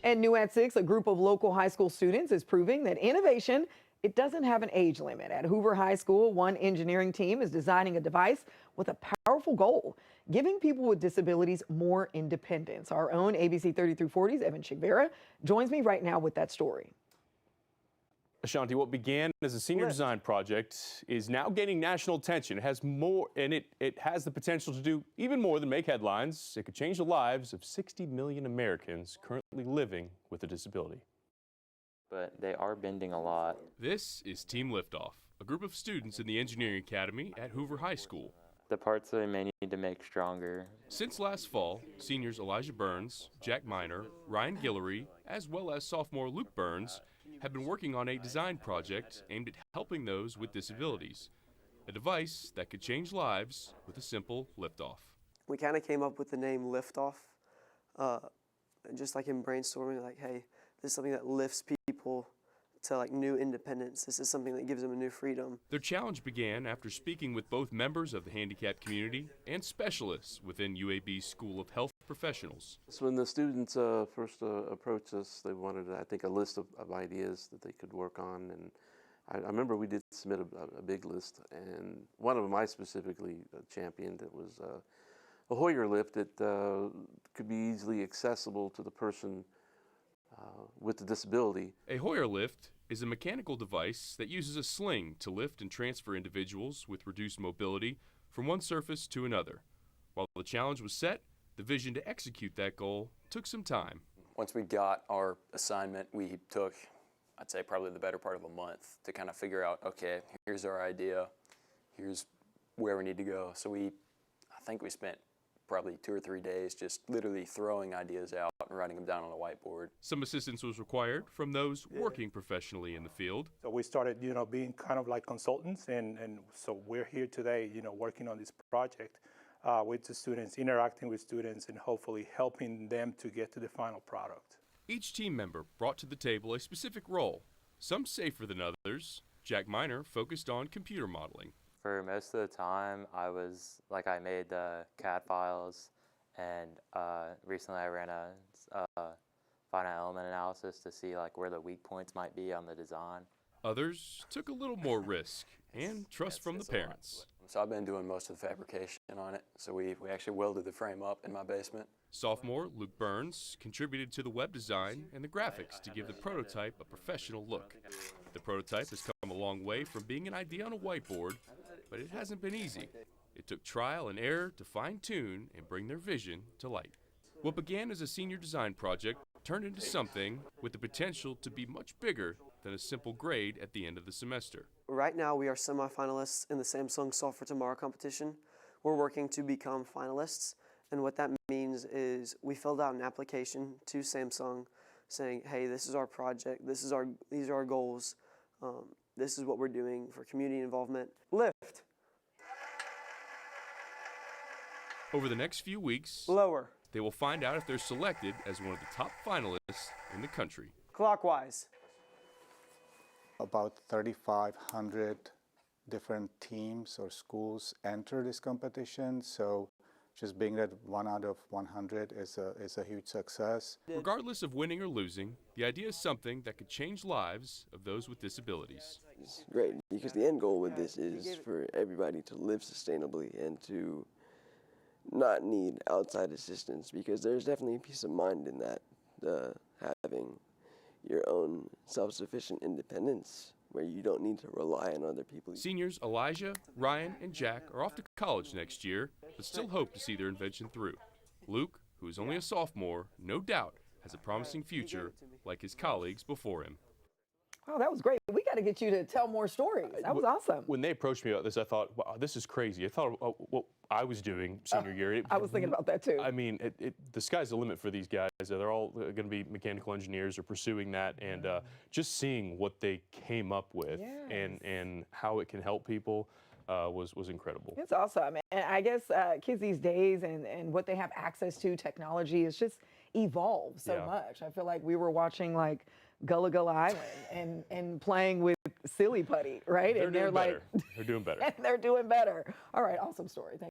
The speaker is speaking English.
And new at 6, a group of local high school students is proving that innovation, it doesn't have an age limit. At Hoover High School, one engineering team is designing a device with a powerful goal, giving people with disabilities more independence. Our own ABC 30 through 40's Evan Chigvera joins me right now with that story. Ashanti, what began as a senior design project is now gaining national attention. It has more, and it has the potential to do even more than make headlines. It could change the lives of 60 million Americans currently living with a disability. But they are bending a lot. This is Team Liftoff, a group of students in the Engineering Academy at Hoover High School. The parts that we may need to make stronger. Since last fall, seniors Elijah Burns, Jack Miner, Ryan Guillory, as well as sophomore Luke Burns, have been working on a design project aimed at helping those with disabilities. A device that could change lives with a simple liftoff. We kind of came up with the name Liftoff, just like in brainstorming, like, hey, this is something that lifts people to like new independence. This is something that gives them a new freedom. Their challenge began after speaking with both members of the handicapped community and specialists within UAB's School of Health Professionals. So when the students first approached us, they wanted, I think, a list of ideas that they could work on. And I remember we did submit a big list, and one of them I specifically championed. It was a Hoover lift that could be easily accessible to the person with the disability. A Hoover lift is a mechanical device that uses a sling to lift and transfer individuals with reduced mobility from one surface to another. While the challenge was set, the vision to execute that goal took some time. Once we got our assignment, we took, I'd say, probably the better part of a month to kind of figure out, okay, here's our idea, here's where we need to go. So I think we spent probably 2 or 3 days just literally throwing ideas out and writing them down on a whiteboard. Some assistance was required from those working professionally in the field. So we started, being kind of like consultants, and so we're here today, working on this project with the students, interacting with students, and hopefully helping them to get to the final product. Each team member brought to the table a specific role, some safer than others. Jack Miner focused on computer modeling. For most of the time, I made the CAD files, and recently I ran a finite element analysis to see where the weak points might be on the design. Others took a little more risk and trust from the parents. So I've been doing most of the fabrication on it. So we actually welded the frame up in my basement. Sophomore Luke Burns contributed to the web design and the graphics to give the prototype a professional look. The prototype has come a long way from being an idea on a whiteboard, but it hasn't been easy. It took trial and error to fine-tune and bring their vision to light. What began as a senior design project turned into something with the potential to be much bigger than a simple grade at the end of the semester. Right now we are semifinalists in the Samsung Solve for Tomorrow competition. We're working to become finalists, and what that means is we filled out an application to Samsung saying, hey, this is our project, these are our goals, this is what we're doing for community involvement. Lift. Over the next few weeks, Lower. They will find out if they're selected as one of the top finalists in the country. Clockwise. About 3,500 different teams or schools enter this competition, so just being that 1 out of 100 is a huge success. Regardless of winning or losing, the idea is something that could change lives of those with disabilities. It's great because the end goal with this is for everybody to live sustainably and to not need outside assistance, because there's definitely a peace of mind in that, having your own self-sufficient independence where you don't need to rely on other people. Seniors Elijah, Ryan, and Jack are off to college next year, but still hope to see their invention through. Luke, who is only a sophomore, no doubt has a promising future like his colleagues before him. Oh, that was great. We got to get you to tell more stories. That was awesome. When they approached me about this, I thought, wow, this is crazy. I thought what I was doing senior year. I was thinking about that too. I mean, the sky's the limit for these guys. They're all going to be mechanical engineers or pursuing that, and just seeing what they came up with and how it can help people was incredible. It's awesome. And I guess kids these days and what they have access to, technology, is just evolved so much. I feel like we were watching Gullah Gullah Island and playing with Silly Putty, right? They're doing better. And they're doing better. All right, awesome story. Thank